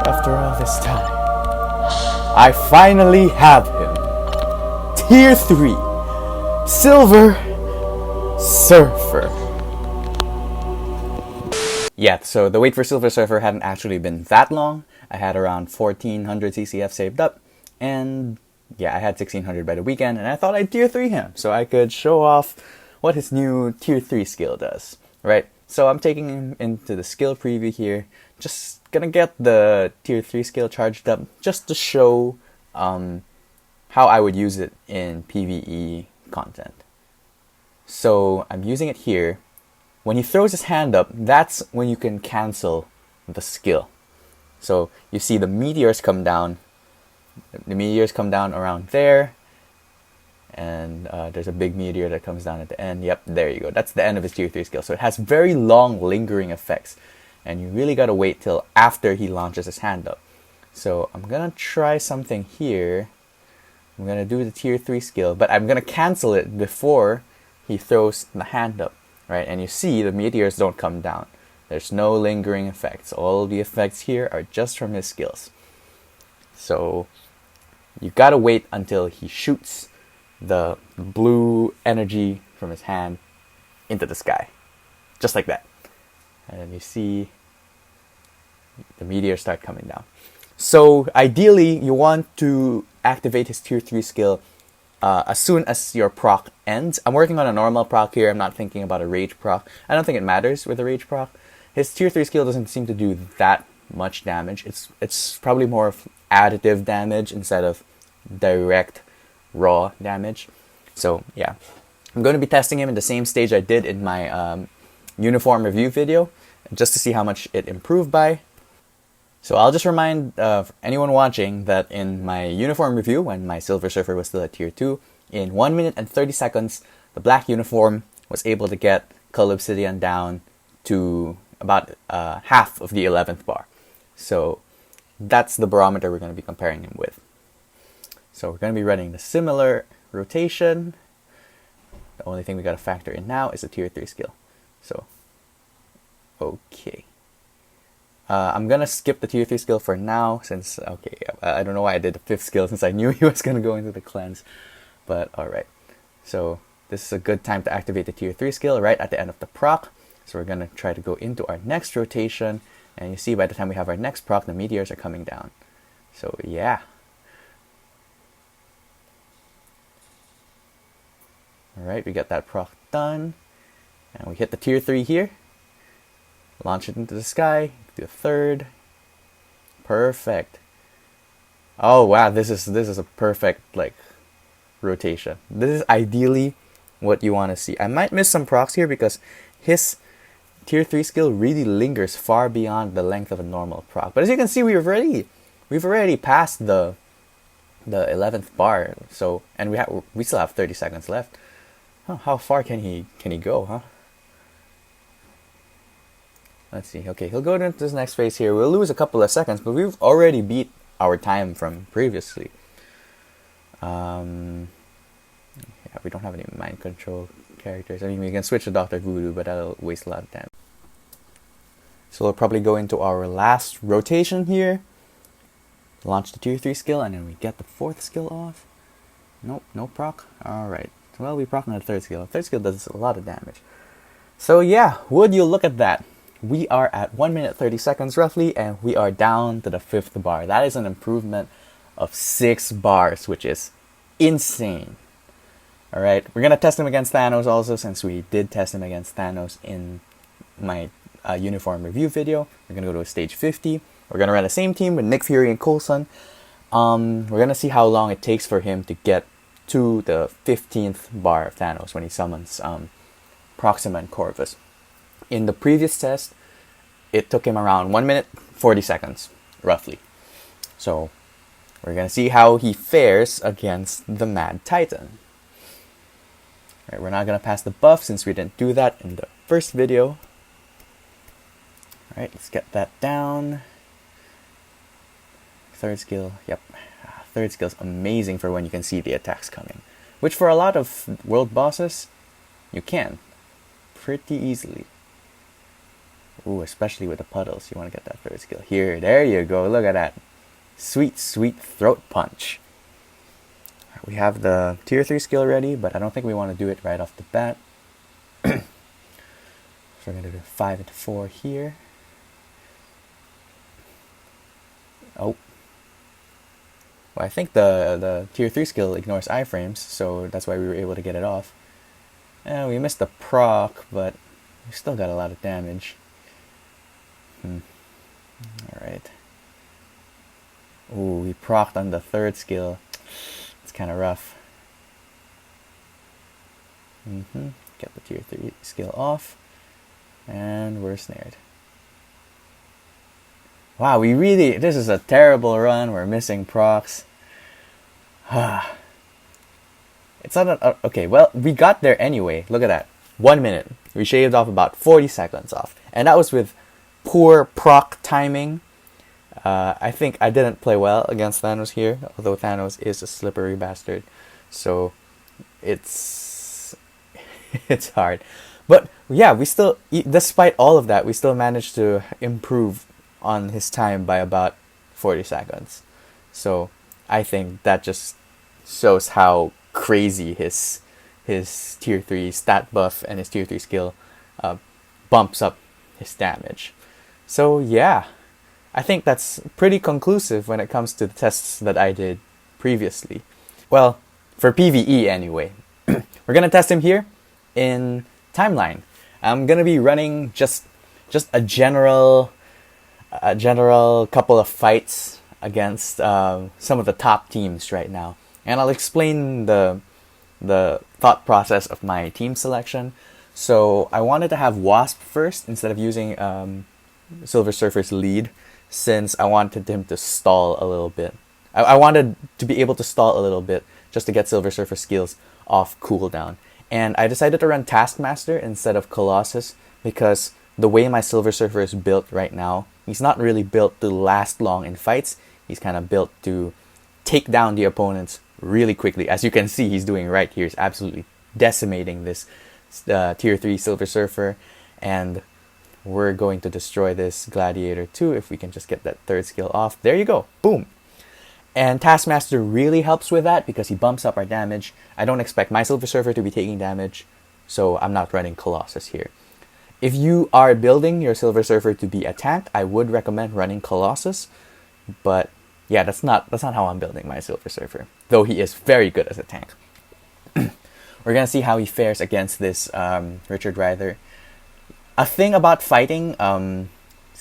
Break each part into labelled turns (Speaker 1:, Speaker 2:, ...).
Speaker 1: After all this time, I finally have him. Tier 3, Silver Surfer. Yeah, so the wait for Silver Surfer hadn't actually been that long. I had around 1400 CCF saved up, and yeah, I had 1600 by the weekend, and I thought I'd tier 3 him so I could show off what his new tier 3 skill does, right? So I'm taking him into the skill preview here, just gonna get the tier 3 skill charged up just to show how I would use it in PvE content. So I'm using it here. When he throws his hand up, that's when you can cancel the skill. So you see the meteors come down. The meteors come down around there. And there's a big meteor that comes down at the end. Yep, there you go. That's the end of his tier 3 skill. So it has very long lingering effects. And you really gotta wait till after he launches his hand up. So I'm gonna try something here. I'm gonna do the tier 3 skill, but I'm gonna cancel it before he throws the hand up. Right, and you see the meteors don't come down. There's no lingering effects. All the effects here are just from his skills. So you gotta wait until he shoots the blue energy from his hand into the sky. Just like that. And then you see the meteors start coming down. So ideally, you want to activate his tier 3 skill as soon as your proc ends. I'm working on a normal proc here. I'm not thinking about a rage proc. I don't think it matters with a rage proc. His tier 3 skill doesn't seem to do that much damage. It's probably more of additive damage instead of direct raw damage. So yeah, I'm going to be testing him in the same stage I did in my uniform review video, just to see how much it improved by. So I'll just remind anyone watching that in my uniform review, when my Silver Surfer was still at tier 2, in 1 minute and 30 seconds, the black uniform was able to get Cull Obsidian down to about half of the 11th bar. So that's the barometer we're going to be comparing him with. So we're going to be running the similar rotation. The only thing we got to factor in now is the tier 3 skill. So, okay. I'm gonna skip the tier 3 skill for now, since, okay, I don't know why I did the 5th skill, since I knew he was gonna go into the cleanse, but alright. So this is a good time to activate the tier 3 skill right at the end of the proc. So we're gonna try to go into our next rotation, and you see by the time we have our next proc, the meteors are coming down. So yeah. Alright, we got that proc done, and we hit the tier 3 here. Launch it into the sky, do a third. Perfect. Oh wow, this is a perfect rotation. This is ideally what you want to see. I might miss some procs here because his tier 3 skill really lingers far beyond the length of a normal proc. But as you can see, we've already passed the 11th bar. So, and we still have 30 seconds left. How far can he go, huh? Let's see. Okay, he'll go into this next phase here. We'll lose a couple of seconds, but we've already beat our time from previously. Yeah, we don't have any mind control characters. I mean, we can switch to Dr. Voodoo, but that'll waste a lot of time. So we'll probably go into our last rotation here. Launch the tier 3 skill, and then we get the 4th skill off. Nope, no proc. Alright. Well, we proc on the 3rd skill. The 3rd skill does a lot of damage. So yeah, would you look at that? We are at 1 minute 30 seconds roughly, and we are down to the 5th bar. That is an improvement of 6 bars, which is insane. Alright, we're going to test him against Thanos also, since we did test him against Thanos in my uniform review video. We're going to go to stage 50. We're going to run the same team with Nick Fury and Coulson. We're going to see how long it takes for him to get to the 15th bar of Thanos when he summons Proxima and Corvus. In the previous test, it took him around 1 minute 40 seconds, roughly. So we're going to see how he fares against the Mad Titan. Right, we're not going to pass the buff since we didn't do that in the first video. Alright, let's get that down. 3rd skill, yep. 3rd skill is amazing for when you can see the attacks coming. Which for a lot of world bosses, you can. Pretty easily. Ooh, especially with the puddles. You want to get that third skill. Here, there you go. Look at that. Sweet, sweet throat punch. We have the tier 3 skill ready, but I don't think we want to do it right off the bat. So we're going to do 5 into 4 here. Oh. Well, I think the tier 3 skill ignores iframes, so that's why we were able to get it off. We missed the proc, but we still got a lot of damage. Alright. Ooh, we procced on the third skill. It's kind of rough. Get the tier 3 skill off. And we're snared. Wow, this is a terrible run. We're missing procs. It's not okay, well, we got there anyway. Look at that. 1 minute. We shaved off about 40 seconds off. And that was with poor proc timing. I think I didn't play well against Thanos here, although Thanos is a slippery bastard. So it's hard. But yeah, we still, despite all of that, we still managed to improve on his time by about 40 seconds. So I think that just shows how crazy his tier 3 stat buff and his tier 3 skill bumps up his damage. So yeah, I think that's pretty conclusive when it comes to the tests that I did previously. Well, for PvE anyway. We're gonna test him here in Timeline. I'm gonna be running just a general couple of fights against some of the top teams right now, and I'll explain the thought process of my team selection. So I wanted to have Wasp first instead of using Silver Surfer's lead, since I wanted him to stall a little bit. I wanted to be able to stall a little bit just to get Silver Surfer skills off cooldown. And I decided to run Taskmaster instead of Colossus because the way my Silver Surfer is built right now, he's not really built to last long in fights. He's kind of built to take down the opponents really quickly. As you can see, he's doing right here. He's absolutely decimating this tier 3 Silver Surfer. And we're going to destroy this Gladiator too if we can just get that third skill off. There you go. Boom. And Taskmaster really helps with that because he bumps up our damage. I don't expect my Silver Surfer to be taking damage, so I'm not running Colossus here. If you are building your Silver Surfer to be a tank, I would recommend running Colossus. But yeah, that's not how I'm building my Silver Surfer, though he is very good as a tank. We're gonna see how he fares against this Richard Rider. A thing about fighting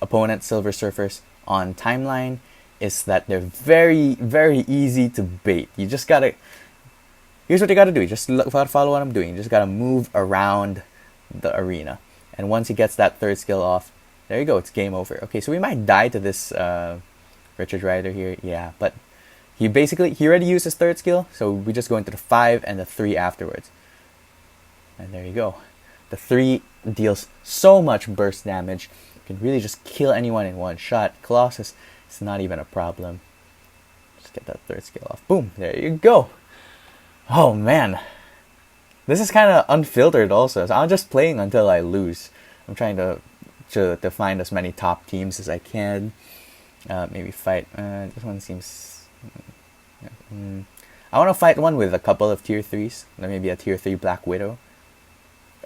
Speaker 1: opponent Silver Surfers on Timeline is that they're very, very easy to bait. You just gotta... Here's what you gotta do. Just follow what I'm doing. You just gotta move around the arena. And once he gets that third skill off, there you go. It's game over. Okay, so we might die to this Richard Rider here. Yeah, but he already used his third skill, so we just go into the 5 and the 3 afterwards. And there you go. The 3 deals so much burst damage. You can really just kill anyone in one shot. Colossus, it's not even a problem. Just get that third skill off. Boom, there you go. Oh man. This is kind of unfiltered also. So I'm just playing until I lose. I'm trying to find as many top teams as I can. Maybe fight. This one seems... I want to fight one with a couple of tier 3s. Maybe a tier 3 Black Widow.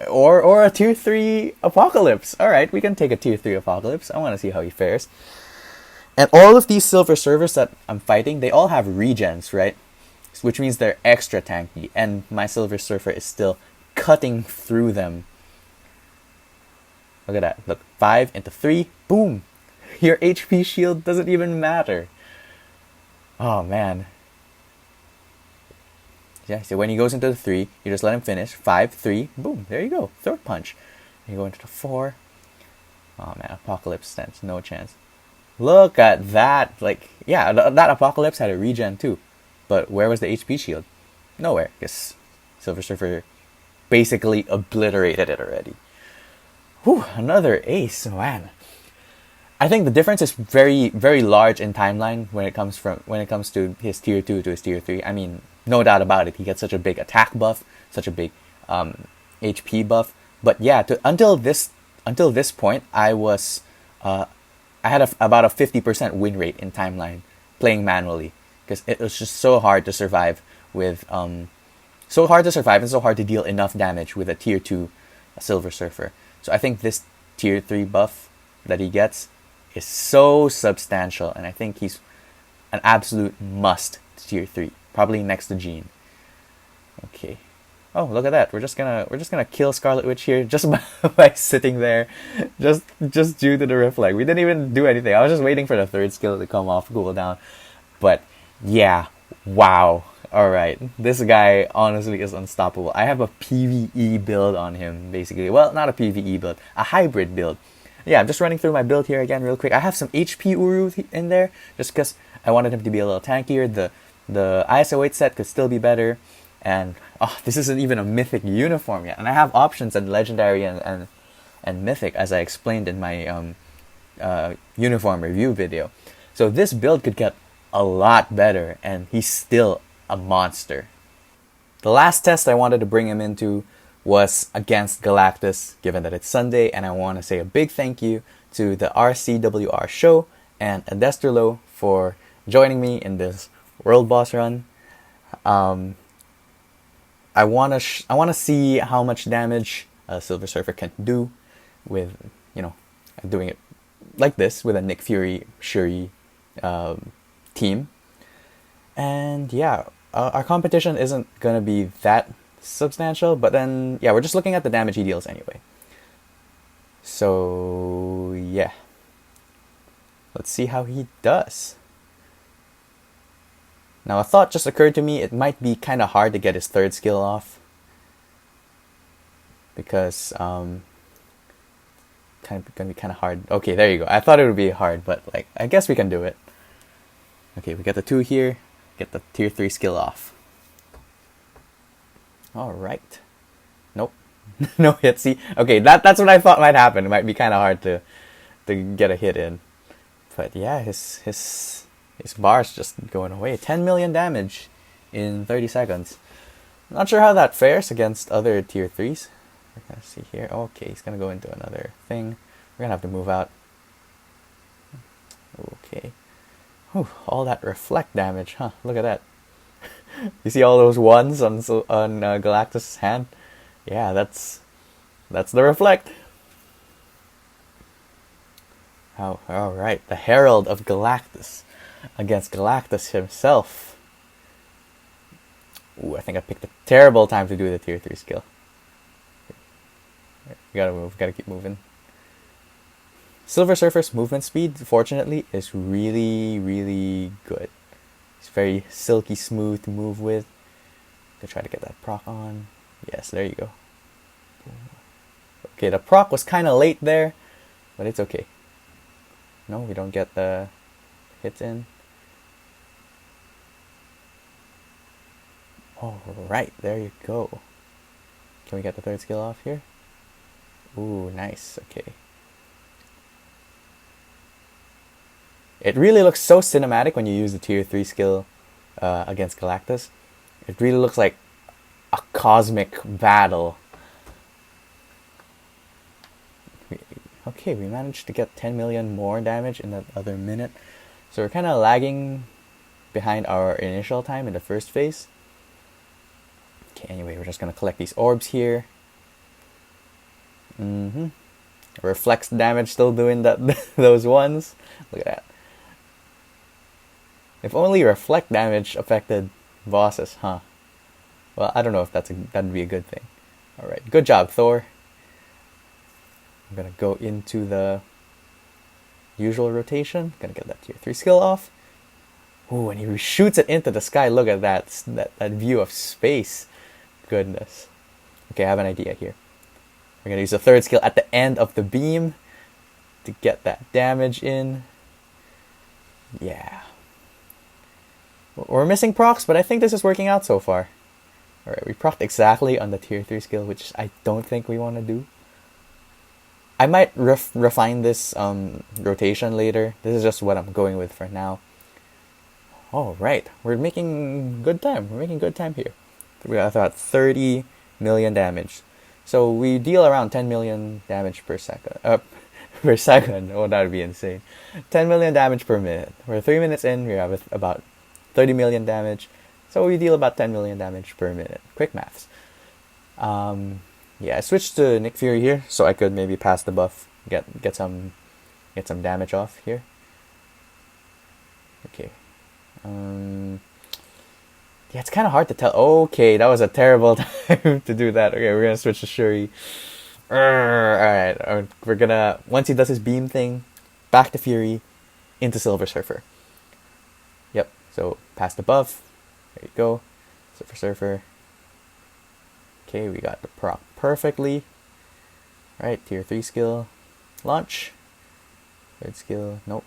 Speaker 1: Or a tier 3 Apocalypse. Alright, we can take a tier 3 Apocalypse. I want to see how he fares. And all of these Silver Surfers that I'm fighting, they all have regens, right? Which means they're extra tanky. And my Silver Surfer is still cutting through them. Look at that. Look, 5 into 3. Boom! Your HP shield doesn't even matter. Oh, man. Yeah, so when he goes into the 3, you just let him finish. 5, 3, boom, there you go. Throat punch. You go into the 4. Oh man, Apocalypse stands no chance. Look at that. Like, yeah, that Apocalypse had a regen too. But where was the HP shield? Nowhere, because Silver Surfer basically obliterated it already. Whew, another ace, man. I think the difference is very, very large in Timeline when it comes to his tier 2 to his tier 3. I mean, no doubt about it. He gets such a big attack buff, such a big HP buff. But yeah, until this until this point, I had about a 50% win rate in timeline playing manually, because it was just so hard to survive with so hard to survive and so hard to deal enough damage with a tier 2 Silver Surfer. So I think this tier 3 buff that he gets is so substantial, and I think he's an absolute must to tier 3, probably next to Jean. Okay. Oh, look at that. We're just gonna kill Scarlet Witch here just by sitting there, just due to the reflect. We didn't even do anything. I was just waiting for the third skill to come off cooldown. But yeah, wow. All right, this guy honestly is unstoppable. I have a PvE build on him, basically. Well, not a PvE build, a hybrid build. Yeah, I'm just running through my build here again real quick. I have some HP Uru in there just because I wanted him to be a little tankier. The ISO 8 set could still be better. And this isn't even a mythic uniform yet. And I have options in legendary and mythic, as I explained in my uniform review video. So this build could get a lot better, and he's still a monster. The last test I wanted to bring him into was against Galactus, given that it's Sunday, and I want to say a big thank you to the RCWR show and Adesterlo for joining me in this world boss run. I want to see how much damage a Silver Surfer can do with, doing it like this with a Nick Fury Shuri team. And yeah, our competition isn't gonna be that substantial, but then yeah, we're just looking at the damage he deals anyway. So yeah, let's see how he does. Now, a thought just occurred to me. It might be kind of hard to get his third skill off, because gonna be kind of hard. Okay, there you go. I thought it would be hard, but I guess we can do it. Okay, we get the 2 here. Get the tier 3 skill off. All right. Nope. No hit. See, okay, that's what I thought might happen. It might be kind of hard to get a hit in, but yeah, his bar's just going away. 10 million damage in 30 seconds. Not sure how that fares against other tier 3s. We're gonna see here. Okay, he's gonna go into another thing. We're gonna have to move out. Okay. Whew, all that reflect damage, huh? Look at that. You see all those ones on Galactus' hand? Yeah, that's the reflect. Oh, all right. The Herald of Galactus against Galactus himself. Ooh, I think I picked a terrible time to do the tier 3 skill. We gotta move. Gotta keep moving. Silver Surfer's movement speed, fortunately, is really, really good. It's very silky smooth to move with. Gonna try to get that proc on. Yes, there you go. Okay, the proc was kind of late there, but it's okay. No, we don't get the hits in. Alright, there you go. Can we get the third skill off here? Ooh, nice. Okay. It really looks so cinematic when you use the tier 3 skill against Galactus. It really looks like a cosmic battle. Okay, we managed to get 10 million more damage in that other minute. So we're kind of lagging behind our initial time in the first phase. Okay, anyway, we're just going to collect these orbs here. Reflex damage still doing that those ones. Look at that. If only reflect damage affected bosses, huh? Well, I don't know if that'd be a good thing. Alright, good job, Thor. I'm gonna go into the usual rotation. Gonna get that tier 3 skill off. Ooh, and he shoots it into the sky. Look at that view of space. Goodness. Okay, I have an idea here. We're gonna use the third skill at the end of the beam to get that damage in. Yeah. We're missing procs, but I think this is working out so far. Alright, we procced exactly on the tier 3 skill, which I don't think we want to do. I might refine this rotation later. This is just what I'm going with for now. Alright, we're making good time. We're making good time here. We got about 30 million damage. So we deal around 10 million damage per second. Per second. Oh, that would be insane. 10 million damage per minute. We're 3 minutes in. We have about 30 million damage. So we deal about 10 million damage per minute. Quick maths. Yeah, I switched to Nick Fury here, so I could maybe pass the buff, get some damage off here. Okay. Yeah, it's kind of hard to tell. Okay, that was a terrible time to do that. Okay, we're gonna switch to Shuri. Alright, we're gonna, once he does his beam thing, back to Fury, into Silver Surfer. Yep, so pass the buff. There you go. Silver Surfer. Okay, we got the proc perfectly. Right, tier 3 skill. Launch. Third skill, nope.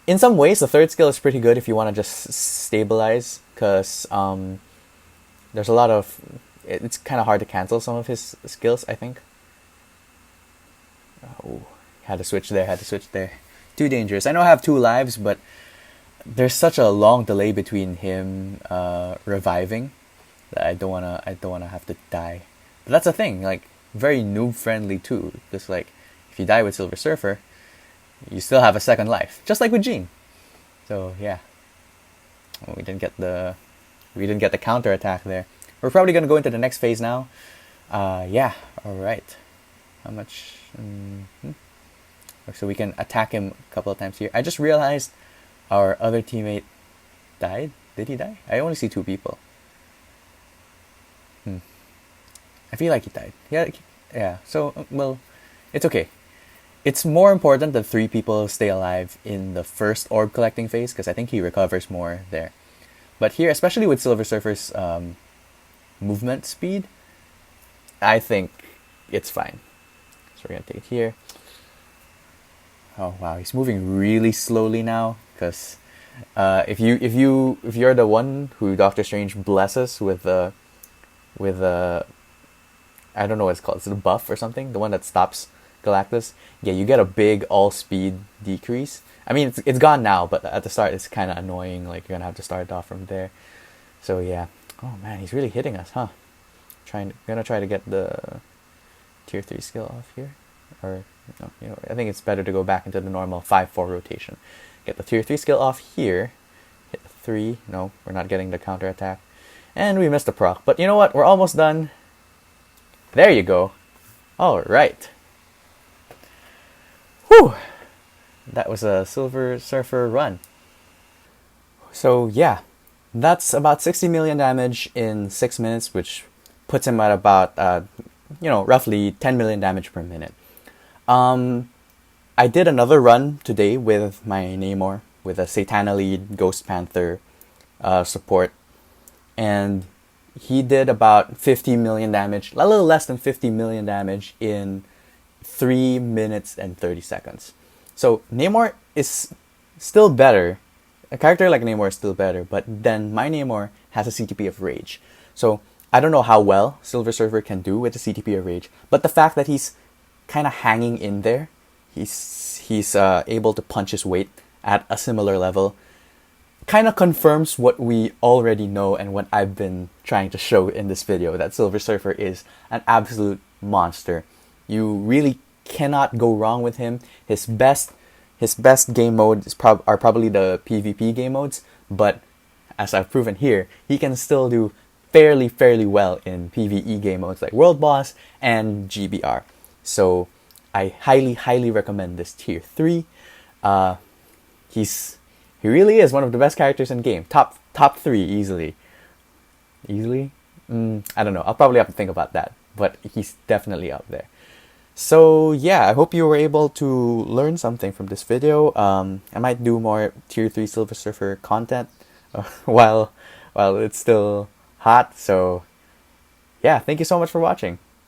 Speaker 1: In some ways, the third skill is pretty good if you want to just stabilize, because there's a lot of... It's kind of hard to cancel some of his skills, I think. Oh, had to switch there. Too dangerous. I know I have 2 lives, but there's such a long delay between him reviving that I don't wanna have to die. But that's the thing, like, very noob friendly too. Just like, if you die with Silver Surfer, you still have a second life, just like with Jean. So yeah, well, we didn't get the counter attack there. We're probably gonna go into the next phase now. Yeah, all right. How much? So we can attack him a couple of times here. I just realized our other teammate died. Did he die? I only see 2 people. I feel like he died. Yeah. So, well, it's okay. It's more important that 3 people stay alive in the first orb collecting phase, because I think he recovers more there. But here, especially with Silver Surfer's movement speed, I think it's fine. So we're gonna take it here. Oh wow, he's moving really slowly now, because if you're the one who Doctor Strange blesses with I don't know what it's called. It's a buff or something. The one that stops Galactus. Yeah, you get a big all speed decrease. I mean, it's gone now, but at the start it's kind of annoying. Like, you're gonna have to start off from there. So yeah. Oh man, he's really hitting us, huh? Gonna try to get the tier 3 skill off here, or no, I think it's better to go back into the normal 5-4 rotation. Get the tier 3 skill off here. Hit the 3. No, we're not getting the counter attack. And we missed the proc. But you know what? We're almost done. There you go. Alright. Whew! That was a Silver Surfer run. So yeah, that's about 60 million damage in 6 minutes, which puts him at about, roughly 10 million damage per minute. I did another run today with my Namor, with a Satana lead Ghost Panther support, and he did about 50 million damage, a little less than 50 million damage in 3 minutes and 30 seconds. So Namor is still better. A character like Namor is still better, but then my Namor has a CTP of Rage. So I don't know how well Silver Surfer can do with the CTP of Rage, but the fact that he's kind of hanging in there, he's able to punch his weight at a similar level, kind of confirms what we already know and what I've been trying to show in this video, that Silver Surfer is an absolute monster. You really cannot go wrong with him. His best game modes are probably the PvP game modes, but as I've proven here, he can still do fairly well in PvE game modes like World Boss and GBR. So I highly recommend this tier 3. He really is one of the best characters in the game. Top 3 easily. Easily? I don't know. I'll probably have to think about that. But he's definitely up there. So yeah, I hope you were able to learn something from this video. I might do more tier 3 Silver Surfer content while it's still hot. So yeah, thank you so much for watching.